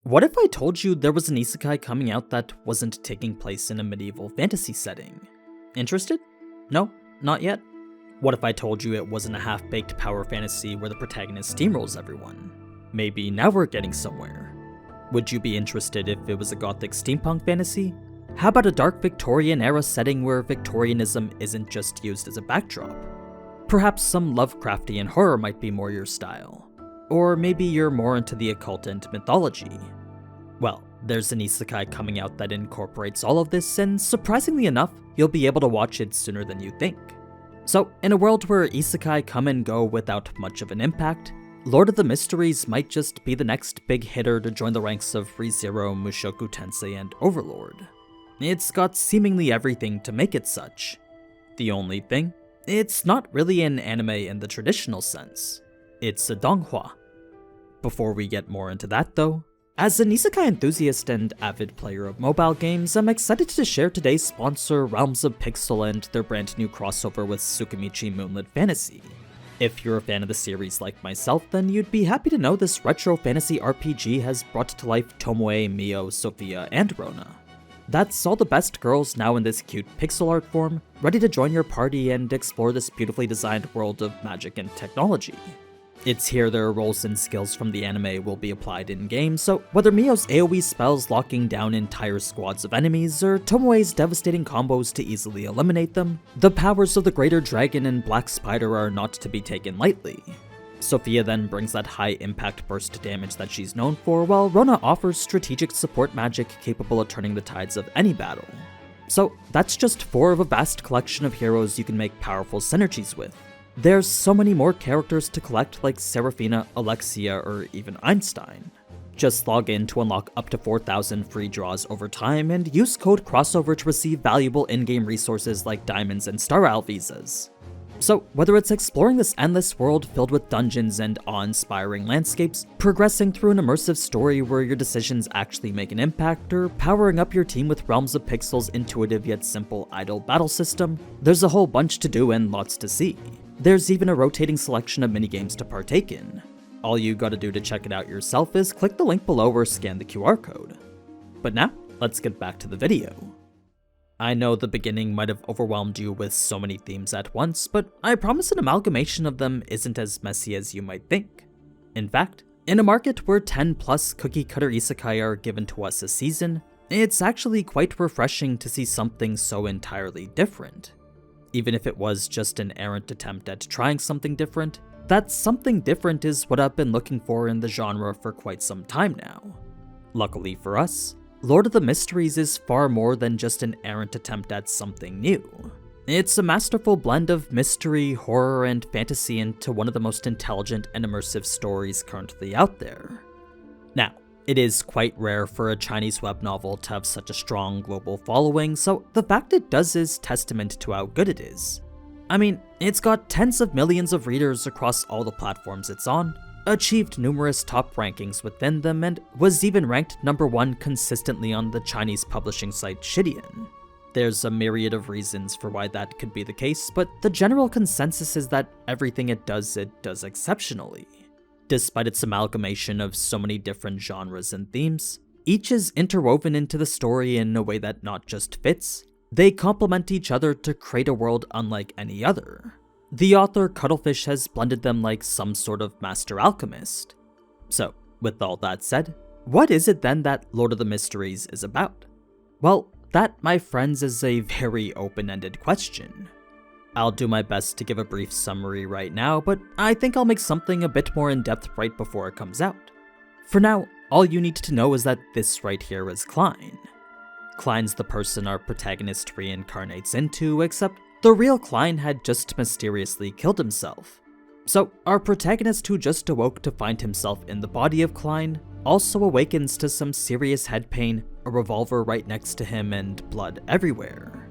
What if I told you there was an isekai coming out that wasn't taking place in a medieval fantasy setting? Interested? No? Not yet? What if I told you it wasn't a half-baked power fantasy where the protagonist steamrolls everyone? Maybe now we're getting somewhere. Would you be interested if it was a gothic steampunk fantasy? How about a dark Victorian-era setting where Victorianism isn't just used as a backdrop? Perhaps some Lovecraftian horror might be more your style. Or maybe you're more into the occult and mythology. Well, there's an isekai coming out that incorporates all of this, and surprisingly enough, you'll be able to watch it sooner than you think. So, in a world where isekai come and go without much of an impact, Lord of the Mysteries might just be the next big hitter to join the ranks of ReZero, Mushoku Tensei, and Overlord. It's got seemingly everything to make it such. The only thing? It's not really an anime in the traditional sense. It's a donghua. Before we get more into that though, as an isekai enthusiast and avid player of mobile games, I'm excited to share today's sponsor, Realms of Pixel, and their brand new crossover with Tsukimichi Moonlit Fantasy. If you're a fan of the series like myself, then you'd be happy to know this retro fantasy RPG has brought to life Tomoe, Mio, Sophia, and Rona. That's all the best girls now in this cute pixel art form, ready to join your party and explore this beautifully designed world of magic and technology. It's here their roles and skills from the anime will be applied in-game, so whether Mio's AoE spells locking down entire squads of enemies, or Tomoe's devastating combos to easily eliminate them, the powers of the Greater Dragon and Black Spider are not to be taken lightly. Sophia then brings that high impact burst damage that she's known for, while Rona offers strategic support magic capable of turning the tides of any battle. So that's just 4 of a vast collection of heroes you can make powerful synergies with. There's so many more characters to collect like Serafina, Alexia, or even Einstein. Just log in to unlock up to 4,000 free draws over time and use code CROSSOVER to receive valuable in-game resources like diamonds and Star Owl visas. So whether it's exploring this endless world filled with dungeons and awe-inspiring landscapes, progressing through an immersive story where your decisions actually make an impact, or powering up your team with Realms of Pixel's intuitive yet simple idle battle system, there's a whole bunch to do and lots to see. There's even a rotating selection of minigames to partake in. All you gotta do to check it out yourself is click the link below or scan the QR code. But now, let's get back to the video. I know the beginning might have overwhelmed you with so many themes at once, but I promise an amalgamation of them isn't as messy as you might think. In fact, in a market where 10 plus cookie cutter isekai are given to us a season, it's actually quite refreshing to see something so entirely different. Even if it was just an errant attempt at trying something different, that something different is what I've been looking for in the genre for quite some time now. Luckily for us, Lord of the Mysteries is far more than just an errant attempt at something new. It's a masterful blend of mystery, horror, and fantasy into one of the most intelligent and immersive stories currently out there. Now, it is quite rare for a Chinese web novel to have such a strong global following, so the fact it does is testament to how good it is. I mean, it's got tens of millions of readers across all the platforms it's on, achieved numerous top rankings within them, and was even ranked #1 consistently on the Chinese publishing site Shidian. There's a myriad of reasons for why that could be the case, but the general consensus is that everything it does exceptionally. Despite its amalgamation of so many different genres and themes, each is interwoven into the story in a way that not just fits, they complement each other to create a world unlike any other. The author Cuttlefish has blended them like some sort of master alchemist. So, with all that said, what is it then that Lord of the Mysteries is about? Well, that, my friends, is a very open-ended question. I'll do my best to give a brief summary right now, but I think I'll make something a bit more in-depth right before it comes out. For now, all you need to know is that this right here is Klein. Klein's the person our protagonist reincarnates into, except the real Klein had just mysteriously killed himself. So our protagonist, who just awoke to find himself in the body of Klein, also awakens to some serious head pain, a revolver right next to him, and blood everywhere.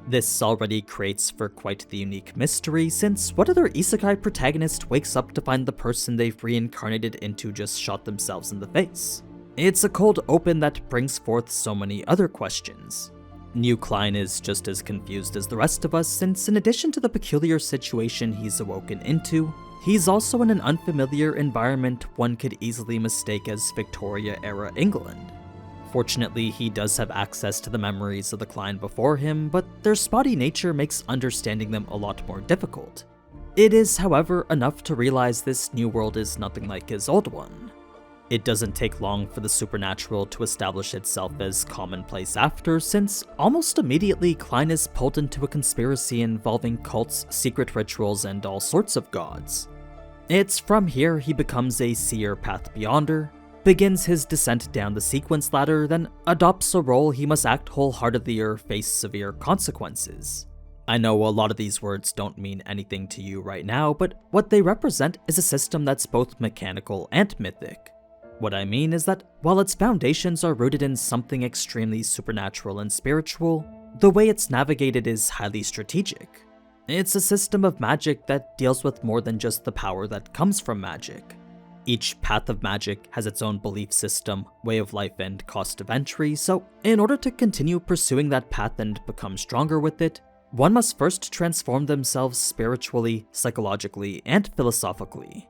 This already creates for quite the unique mystery, since what other isekai protagonist wakes up to find the person they've reincarnated into just shot themselves in the face? It's a cold open that brings forth so many other questions. New Klein is just as confused as the rest of us, since in addition to the peculiar situation he's awoken into, he's also in an unfamiliar environment one could easily mistake as Victoria-era England. Fortunately, he does have access to the memories of the Klein before him, but their spotty nature makes understanding them a lot more difficult. It is, however, enough to realize this new world is nothing like his old one. It doesn't take long for the supernatural to establish itself as commonplace after, since almost immediately Klein is pulled into a conspiracy involving cults, secret rituals, and all sorts of gods. It's from here he becomes a seer path beyonder, begins his descent down the sequence ladder, then adopts a role he must act wholeheartedly or face severe consequences. I know a lot of these words don't mean anything to you right now, but what they represent is a system that's both mechanical and mythic. What I mean is that while its foundations are rooted in something extremely supernatural and spiritual, the way it's navigated is highly strategic. It's a system of magic that deals with more than just the power that comes from magic. Each path of magic has its own belief system, way of life, and cost of entry, so in order to continue pursuing that path and become stronger with it, one must first transform themselves spiritually, psychologically, and philosophically.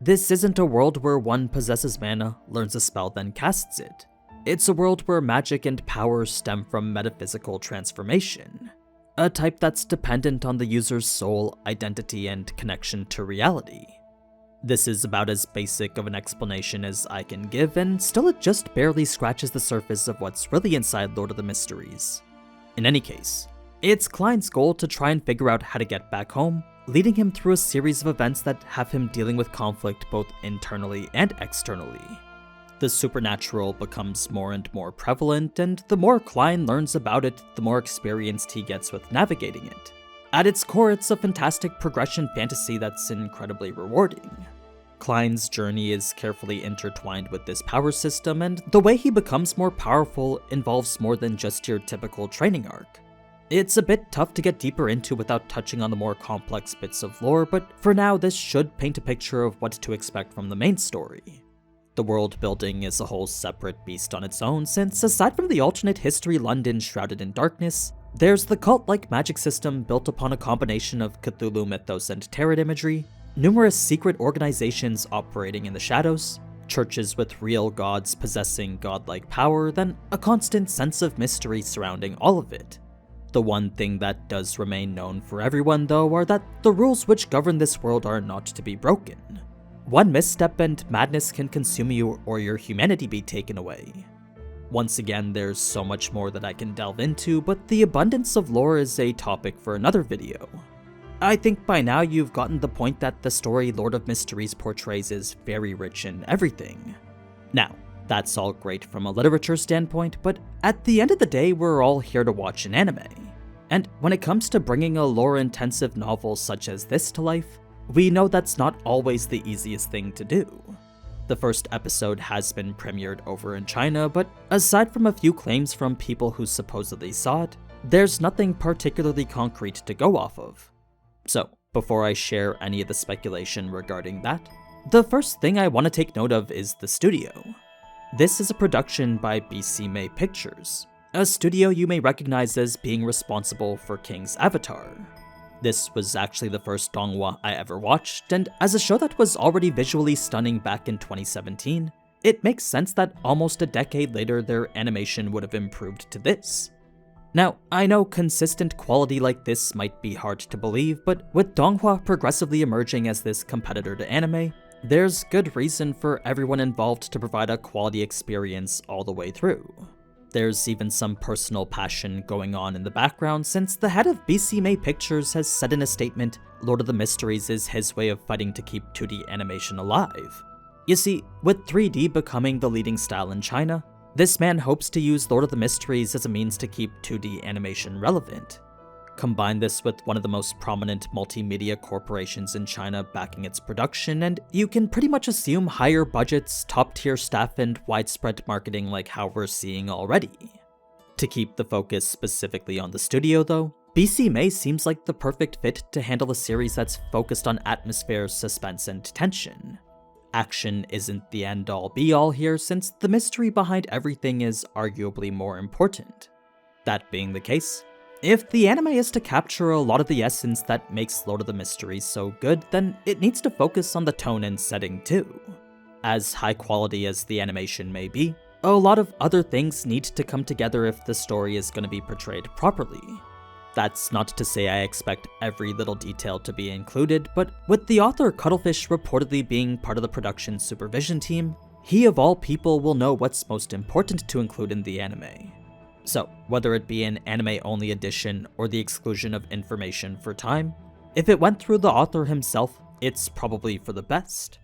This isn't a world where one possesses mana, learns a spell, then casts it. It's a world where magic and power stem from metaphysical transformation, a type that's dependent on the user's soul, identity, and connection to reality. This is about as basic of an explanation as I can give, and still it just barely scratches the surface of what's really inside Lord of the Mysteries. In any case, it's Klein's goal to try and figure out how to get back home, leading him through a series of events that have him dealing with conflict both internally and externally. The supernatural becomes more and more prevalent, and the more Klein learns about it, the more experienced he gets with navigating it. At its core, it's a fantastic progression fantasy that's incredibly rewarding. Klein's journey is carefully intertwined with this power system, and the way he becomes more powerful involves more than just your typical training arc. It's a bit tough to get deeper into without touching on the more complex bits of lore, but for now this should paint a picture of what to expect from the main story. The world building is a whole separate beast on its own, since aside from the alternate history London shrouded in darkness, there's the cult-like magic system built upon a combination of Cthulhu mythos and tarot imagery, numerous secret organizations operating in the shadows, churches with real gods possessing godlike power, then a constant sense of mystery surrounding all of it. The one thing that does remain known for everyone, though, are that the rules which govern this world are not to be broken. One misstep and madness can consume you or your humanity be taken away. Once again, there's so much more that I can delve into, but the abundance of lore is a topic for another video. I think by now you've gotten the point that the story Lord of Mysteries portrays is very rich in everything. Now, that's all great from a literature standpoint, but at the end of the day, we're all here to watch an anime. And when it comes to bringing a lore-intensive novel such as this to life, we know that's not always the easiest thing to do. The first episode has been premiered over in China, but aside from a few claims from people who supposedly saw it, there's nothing particularly concrete to go off of. So, before I share any of the speculation regarding that, the first thing I want to take note of is the studio. This is a production by BC May Pictures, a studio you may recognize as being responsible for King's Avatar. This was actually the first donghua I ever watched, and as a show that was already visually stunning back in 2017, it makes sense that almost a decade later their animation would have improved to this. Now, I know consistent quality like this might be hard to believe, but with donghua progressively emerging as this competitor to anime, there's good reason for everyone involved to provide a quality experience all the way through. There's even some personal passion going on in the background, since the head of BC May Pictures has said in a statement, Lord of the Mysteries is his way of fighting to keep 2D animation alive. You see, with 3D becoming the leading style in China, this man hopes to use Lord of the Mysteries as a means to keep 2D animation relevant. Combine this with one of the most prominent multimedia corporations in China backing its production, and you can pretty much assume higher budgets, top-tier staff, and widespread marketing like how we're seeing already. To keep the focus specifically on the studio though, BC May seems like the perfect fit to handle a series that's focused on atmosphere, suspense, and tension. Action isn't the end-all be-all here, since the mystery behind everything is arguably more important. That being the case, if the anime is to capture a lot of the essence that makes Lord of the Mysteries so good, then it needs to focus on the tone and setting too. As high quality as the animation may be, a lot of other things need to come together if the story is going to be portrayed properly. That's not to say I expect every little detail to be included, but with the author Cuttlefish reportedly being part of the production supervision team, he of all people will know what's most important to include in the anime. So, whether it be an anime-only edition or the exclusion of information for time, if it went through the author himself, it's probably for the best.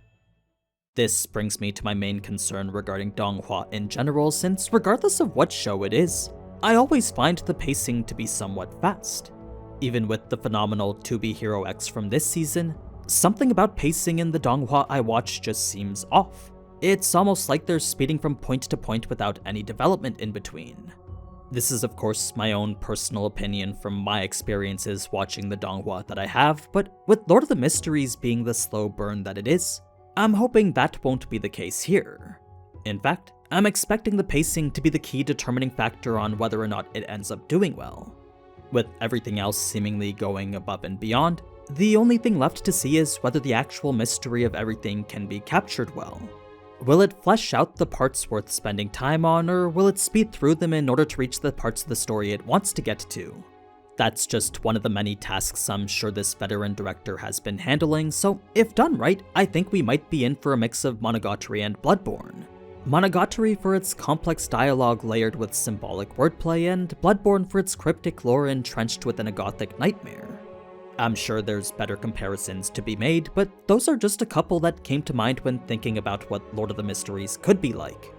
This brings me to my main concern regarding donghua in general, since regardless of what show it is, I always find the pacing to be somewhat fast. Even with the phenomenal To Be Hero X from this season, something about pacing in the donghua I watch just seems off. It's almost like they're speeding from point to point without any development in between. This is of course my own personal opinion from my experiences watching the donghua that I have, but with Lord of the Mysteries being the slow burn that it is, I'm hoping that won't be the case here. In fact, I'm expecting the pacing to be the key determining factor on whether or not it ends up doing well. With everything else seemingly going above and beyond, the only thing left to see is whether the actual mystery of everything can be captured well. Will it flesh out the parts worth spending time on, or will it speed through them in order to reach the parts of the story it wants to get to? That's just one of the many tasks I'm sure this veteran director has been handling, so if done right, I think we might be in for a mix of Monogatari and Bloodborne. Monogatari for its complex dialogue layered with symbolic wordplay, and Bloodborne for its cryptic lore entrenched within a gothic nightmare. I'm sure there's better comparisons to be made, but those are just a couple that came to mind when thinking about what Lord of the Mysteries could be like.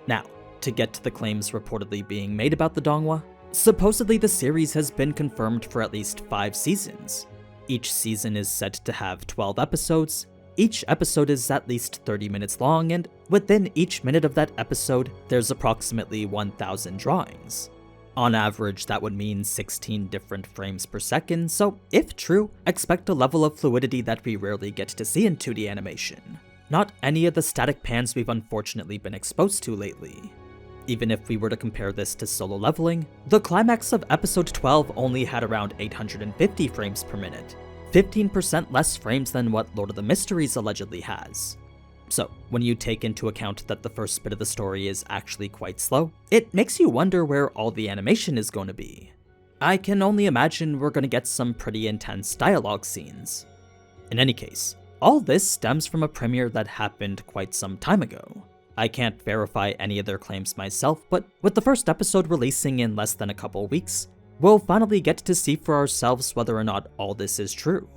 Now, to get to the claims reportedly being made about the donghua, supposedly the series has been confirmed for at least 5 seasons. Each season is said to have 12 episodes, each episode is at least 30 minutes long, and within each minute of that episode, there's approximately 1,000 drawings. On average, that would mean 16 different frames per second, so if true, expect a level of fluidity that we rarely get to see in 2D animation. Not any of the static pans we've unfortunately been exposed to lately. Even if we were to compare this to Solo Leveling, the climax of episode 12 only had around 850 frames per minute, 15% less frames than what Lord of the Mysteries allegedly has. So, when you take into account that the first bit of the story is actually quite slow, it makes you wonder where all the animation is going to be. I can only imagine we're going to get some pretty intense dialogue scenes. In any case, all this stems from a premiere that happened quite some time ago. I can't verify any of their claims myself, but with the first episode releasing in less than a couple weeks, we'll finally get to see for ourselves whether or not all this is true.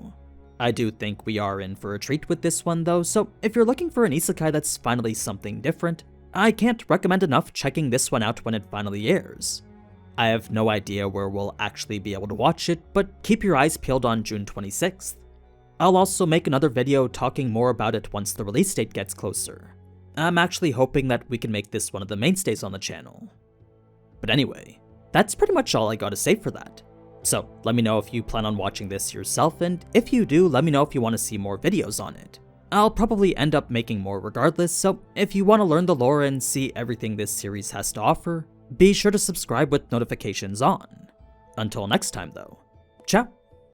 I do think we are in for a treat with this one though, so if you're looking for an isekai that's finally something different, I can't recommend enough checking this one out when it finally airs. I have no idea where we'll actually be able to watch it, but keep your eyes peeled on June 26th. I'll also make another video talking more about it once the release date gets closer. I'm actually hoping that we can make this one of the mainstays on the channel. But anyway, that's pretty much all I gotta say for that. So let me know if you plan on watching this yourself, and if you do, let me know if you want to see more videos on it. I'll probably end up making more regardless, so if you want to learn the lore and see everything this series has to offer, be sure to subscribe with notifications on. Until next time though, ciao!